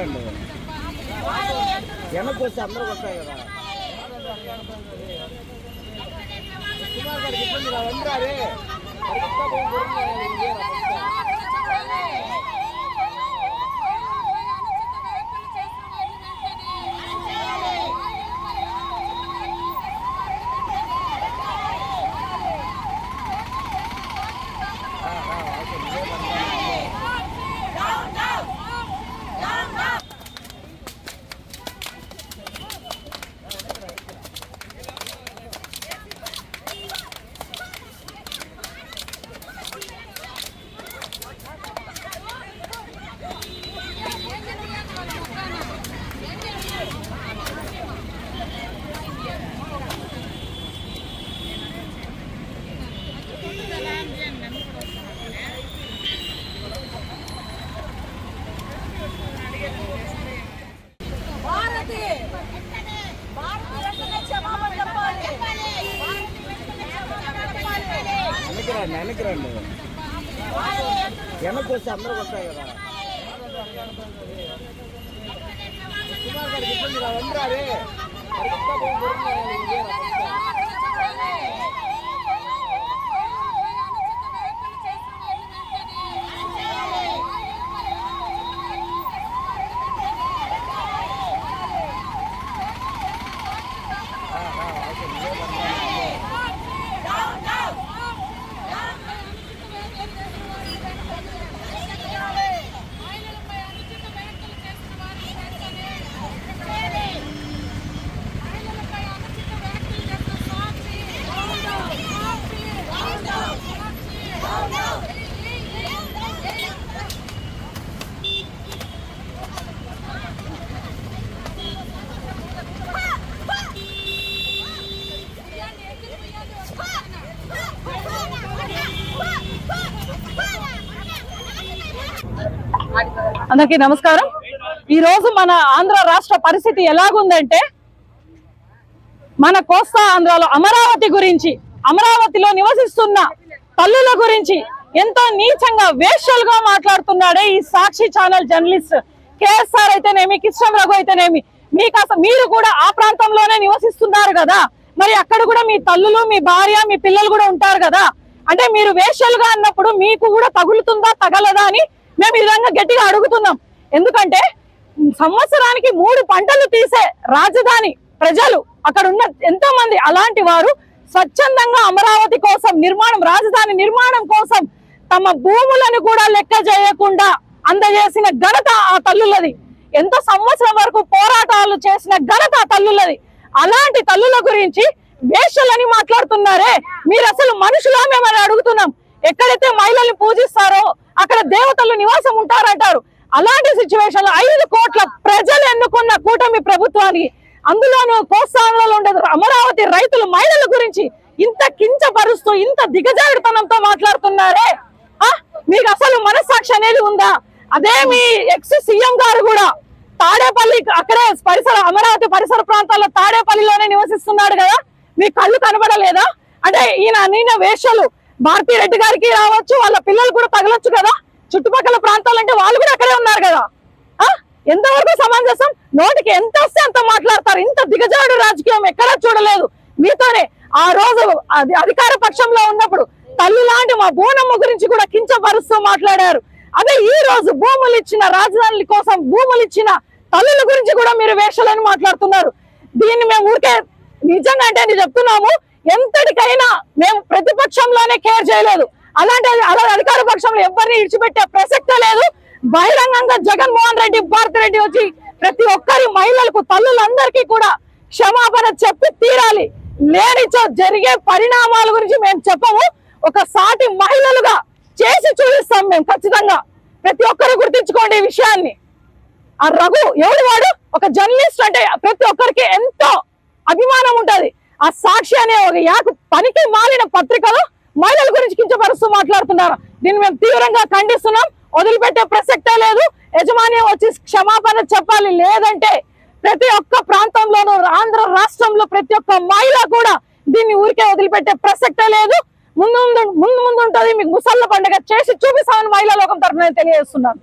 వెనకరండి వెనక్కి వస్తే అందరూ వస్తాయి కదా కుమార్ గారికి ఇబ్బంది అందరూ వెనకరండి వెనక్కి వస్తే అందరూ వస్తాయి కదా కుమార్ గారికి ఇబ్బంది అందరూ అందరికీ నమస్కారం. ఈ రోజు మన ఆంధ్ర రాష్ట్ర పరిస్థితి ఎలాగుందంటే, మన కోస్తా ఆంధ్రాలో అమరావతి గురించి, అమరావతిలో నివసిస్తున్న తల్లుల గురించి ఎంతో నీచంగా వేశ్యలుగా మాట్లాడుతున్నాడే ఈ సాక్షి ఛానల్ జర్నలిస్ట్ కేఎస్ఆర్ అయితేనేమి, కిష్టం రఘు అయితేనేమి. మీరు కూడా ఆ ప్రాంతంలోనే నివసిస్తున్నారు కదా, మరి అక్కడ కూడా మీ తల్లులు, మీ భార్య, మీ పిల్లలు కూడా ఉంటారు కదా. అంటే మీరు వేశ్యలుగా అన్నప్పుడు మీకు కూడా తగులుతుందా తగలదా అని మేము ఈ విధంగా గట్టిగా అడుగుతున్నాం. ఎందుకంటే సంవత్సరానికి 3 పంటలు తీసే రాజధాని ప్రజలు, అక్కడ ఉన్న ఎంతో మంది అలాంటి వారు స్వచ్ఛందంగా అమరావతి కోసం రాజధాని నిర్మాణం కోసం తమ భూములను కూడా లెక్క చేయకుండా అందజేసిన ఘనత ఆ తల్లులది. ఎంతో సంవత్సరం వరకు పోరాటాలు చేసిన ఘనత ఆ తల్లులది. అలాంటి తల్లుల గురించి వేశ్యలని మాట్లాడుతున్నారే, మీరు అసలు మనుషులా మేమని అడుగుతున్నాం. ఎక్కడైతే మహిళల్ని పూజిస్తారో అక్కడ దేవతలు నివాసం ఉంటారంటారు. అలాంటి సిచ్యువేషన్ లో 5 కోట్ల ప్రజలు ఎన్నుకున్న కూటమి ప్రభుత్వానికి, అందులోనూ కోస్తాంధ్రలో ఉండే అమరావతి రైతులు, మహిళల గురించి ఇంత కించపరుస్తూ ఇంత దిగజారుతనంతో మాట్లాడుతున్నారే, మీకు అసలు మనస్సాక్షి అనేది ఉందా? అదే మీ ఎక్స్ సీఎం గారు కూడా తాడేపల్లి, అక్కడే అమరావతి పరిసర ప్రాంతాల్లో తాడేపల్లిలోనే నివసిస్తున్నాడు కదా, మీ కళ్ళు కనబడలేదా? అంటే ఈయన వేశ్యలు భారతీ రెడ్డి గారికి రావచ్చు, వాళ్ళ పిల్లలు కూడా తగలొచ్చు కదా. చుట్టుపక్కల ప్రాంతాలంటే వాళ్ళు కూడా అక్కడే ఉన్నారు కదా. ఎంతవరకు సమంజసం? నోటికి ఎంత వస్తే అంత మాట్లాడతారు. ఇంత దిగజాడు రాజకీయం ఎక్కడా చూడలేదు. మీతోనే ఆ రోజు అధికార పక్షంలో ఉన్నప్పుడు తల్లి లాంటి మా బోనమ్మ గురించి కూడా కించపరుస్తూ మాట్లాడారు. అదే ఈ రోజు భూములు ఇచ్చిన, రాజధానుల కోసం భూములు ఇచ్చిన తల్లుల గురించి కూడా మీరు వేషాలని మాట్లాడుతున్నారు. దీన్ని మేము ఊరికే నిజంగా అంటే చెప్తున్నాము, ఎంతటికైనా మేము ప్రతిపక్షంలోనే కేర్ చేయలేదు. అలా అధికార పక్షంలో ఎవరిని ఇడిచిపెట్టే ప్రసక్తే లేదు. బహిరంగంగా జగన్మోహన్ రెడ్డి, భారతి రెడ్డి వచ్చి ప్రతి ఒక్కరి మహిళలకు, తల్లులందరికీ కూడా క్షమాపణ చెప్పి తీరాలి. లేనిచో జరిగే పరిణామాల గురించి మేము చెప్పము, ఒక సాటి మహిళలుగా చేసి చూపిస్తాం మేము ఖచ్చితంగా. ప్రతి ఒక్కరు గుర్తించుకోండి ఈ విషయాన్ని. ఆ రఘు ఎవడు వాడు? ఒక జర్నలిస్ట్ అంటే ప్రతి ఒక్కరికి ఎంతో అభిమానం ఉంటది. ఆ సాక్షి అనే ఒక పనికి మాలిన పత్రికలో మహిళల గురించి కించపరుస్తూ మాట్లాడుతున్నారు. దీన్ని మేము తీవ్రంగా ఖండిస్తున్నాం. వదిలిపెట్టే ప్రసక్తే లేదు. యజమాన్యం వచ్చి క్షమాపణ చెప్పాలి. లేదంటే ప్రతి ఒక్క ప్రాంతంలోనూ, ఆంధ్ర రాష్ట్రంలో ప్రతి ఒక్క మహిళ కూడా దీన్ని ఊరికే వదిలిపెట్టే ప్రసక్తే లేదు. ముందు ఉంటుంది మీకు ముసళ్ళ పండుగ చేసి చూపిస్తామని మహిళా లోకం తరఫున తెలియజేస్తున్నాను.